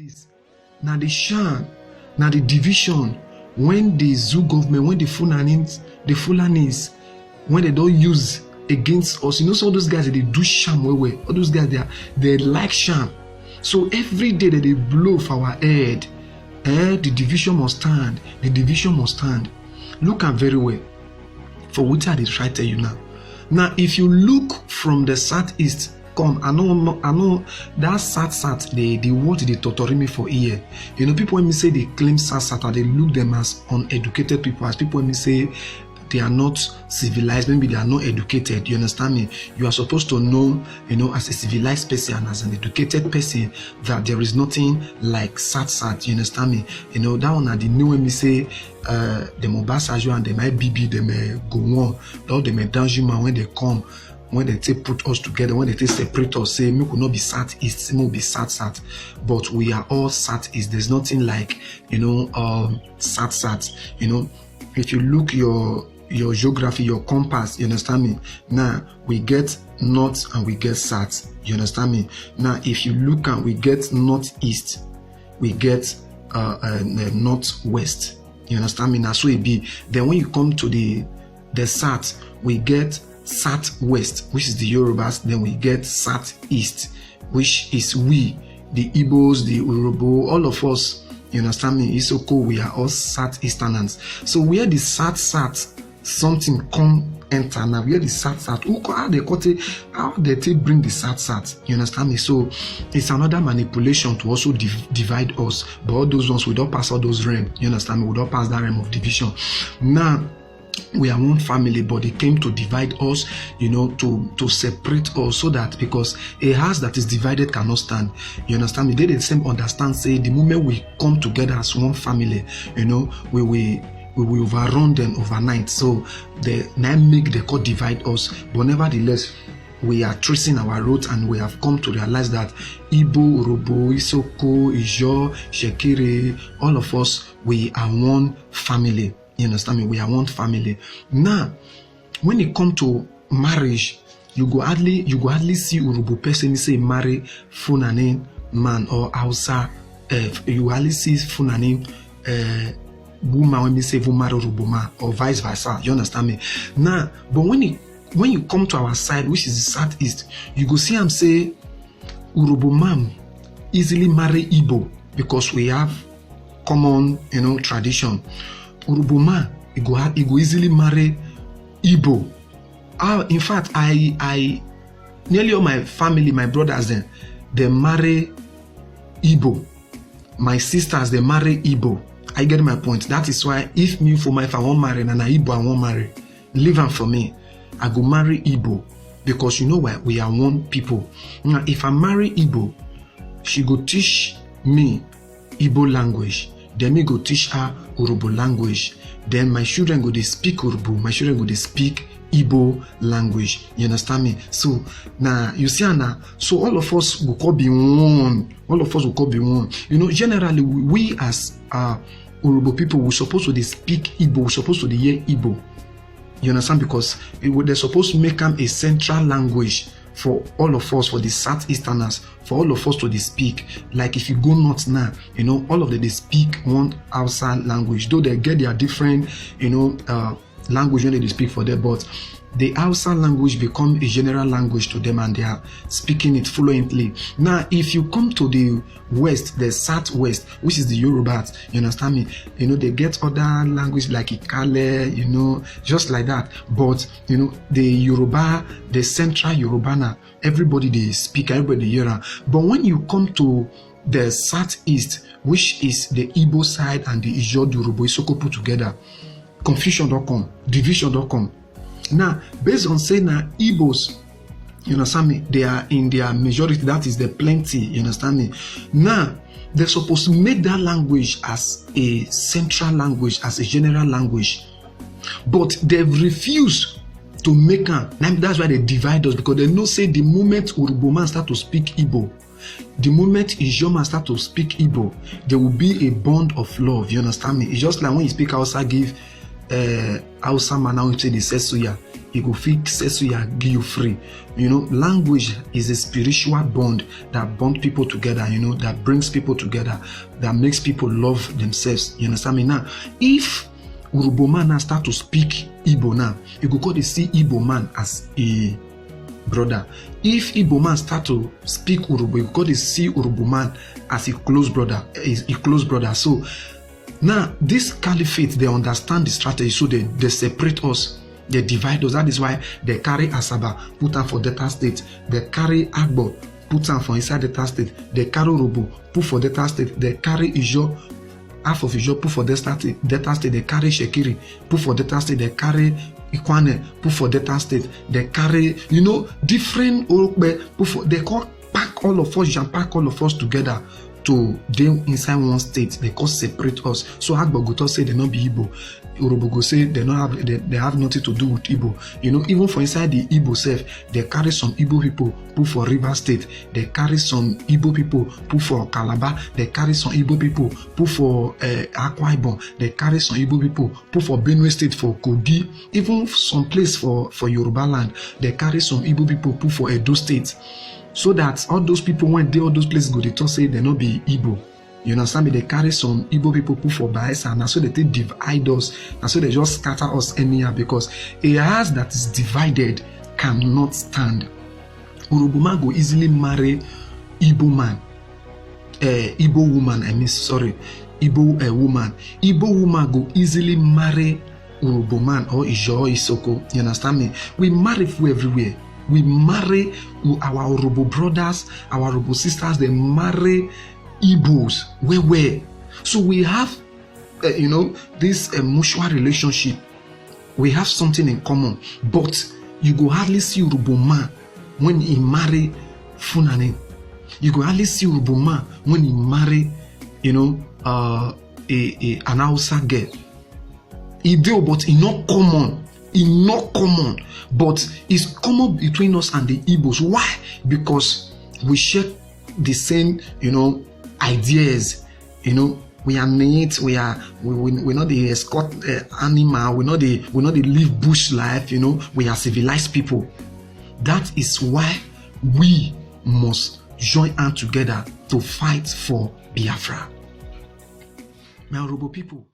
this. Now the Shan, now the division, when the Zoo government, when the Fulanis, when they don't use against us, so all those guys they do sham way. All those guys they like sham. So every day that they blow for our head, the division must stand. The division must stand. Look at very well. For which I try to tell you now. Now, if you look from the southeast, I know that sat the word they torture me for a year. People when me say they claim sat, they look them as uneducated people, as people when me say they are not civilized, maybe they are not educated. You understand me? You are supposed to know, as a civilized person, as an educated person, that there is nothing like sat. You understand me? That one are the new when me say the Mobasajo and the my BB, they may go on, or they may Danjuma when they come. When they put us together, when they separate us, say we could not be sat east, we will be sat, but we are all sat east. There's nothing like sat. If you look your geography, your compass, you understand me? Now we get north and we get south. You understand me? Now if you look and we get northeast, we get northwest. You understand me? Now so it be. Then when you come to the south, we get southwest, which is the Yorubas. Then we get southeast, which is we, the Igbos, the Urobo, all of us. You understand me? Isoko, we are all southeasterners. So where the south something come enter now. Where the south how they bring the south. You understand me? So it's another manipulation to also divide us. But all those ones we don't pass all those realms. You understand me? We don't pass that realm of division. Now we are one family, but they came to divide us, to separate us, so that because a house that is divided cannot stand. You understand me? They the same understand, say the moment we come together as one family, we will overrun them overnight. So they now make the court divide us, but nevertheless we are tracing our roots, and we have come to realize that Igbo, Urobo, Isoko, Ijo, Shekiri, all of us, we are one family. You understand me? We are one family. Now, when it comes to marriage, you go hardly see Urobo person say marry Funani man or Hausa. You hardly see Funani woman when they say you marry Urobo man, or vice versa. You understand me? Now, but when you come to our side, which is the southeast, you go see him say Urobo man easily marry Igbo, because we have common tradition. Urubuma, he go easily marry Igbo. In fact, I nearly all my family, my brothers, they marry Igbo. My sisters, they marry Igbo. I get my point. That is why if me for my if I won't marry and Igbo I won't marry, leave them for me. I go marry Igbo, because you know why? We are one people. Now, if I marry Igbo, she go teach me Igbo language. Then me go teach her Urobo language. Then my children go they speak Urobo. My children go they speak Igbo language. You understand me? So now you see now. So all of us will call be one. All of us will call be one. Generally we as Urobo people, we're supposed to speak Igbo. We're supposed to hear Igbo. You understand? Because they're supposed to make them a central language for all of us, for the southeasterners, for all of us to speak. Like if you go north now, all of them they speak one Hausa language, though they get their different language when they speak for them, but the Hausa language become a general language to them, and they are speaking it fluently. Now if you come to the west, the southwest, which is the Yorubas, you understand me? They get other language like Ikale, just like that. But the Yoruba, the central Yorubana, everybody they speak, everybody hear. But when you come to the southeast, which is the Igbo side and the Ijo, Urobo, Isoko put together, confusion don't come, division don't come. Now, based on saying that Igbos, you understand me, they are in their majority, that is the plenty, you understand me. Now, they're supposed to make that language as a central language, as a general language. But they've refused to make them. That's why they divide us, because they know say the moment Urobo man start to speak Igbo, the moment Ijo man start to speak Igbo, there will be a bond of love, you understand me? It's just like when you speak Hausa, give Hausa man now say the Sesuya. he go fix so you give you free. You know, language is a spiritual bond that bonds people together, you know, that brings people together, that makes people love themselves. You understand me? Now, if Urhobo man now start to speak Igbo now, you go call the see Igbo man as a brother. If Igbo man start to speak Urhobo, you go to see Urhobo man as a close brother, So now this caliphate, they understand the strategy, so they separate us, they divide us. That is why they carry Asaba, put them for Delta State. They carry Agbo, put them for inside Delta State. They carry Urhobo, put for Delta State. They carry Ijo, half of Ijo, put for Delta State. They carry Shekiri, put for Delta State. They carry Ikwane, put for Delta State. They carry, you know, different Orokbe, put for, they call pack all of us, you can pack all of us together to deal inside one state. They call separate us. So Agbo go to say they not be Igbo. Urhobo go say they have nothing to do with Igbo. You know, even for inside the Igbo self, they carry some Igbo people put for River State. They carry some Igbo people put for Calabar. They carry some Igbo people put for Akwa Ibom. They carry some Igbo people put for Benue State, for Kogi. Even some place for Yoruba land, they carry some Igbo people put for Edo State. So that all those people, when they all those places go, they talk say they not be Igbo. You understand me? They carry some Igbo people put for Bayelsa, and so they divide us, and so they just scatter us anyhow, because a house that is divided cannot stand. Urhobo man go easily marry Igbo man, Igbo woman. Igbo woman. Igbo woman go easily marry Urhobo man or Ijo or Isoko. You understand me? We marry for everywhere. We marry our Urhobo brothers, our Urhobo sisters. They marry Igbos. Where? So we have, you know, this mutual relationship. We have something in common. But you go hardly see Urhobo man when he marry Funani. You go hardly see Urhobo man when he marry, you know, an Hausa girl. He do, but it's not common. It's not common, but it's common between us and the Igbos. Why? Because we share the same, you know, ideas. You know, we are mates. We're not the escort animal. We're not the live bush life. You know, we are civilized people. That is why we must join hands together to fight for Biafra. My Urhobo people.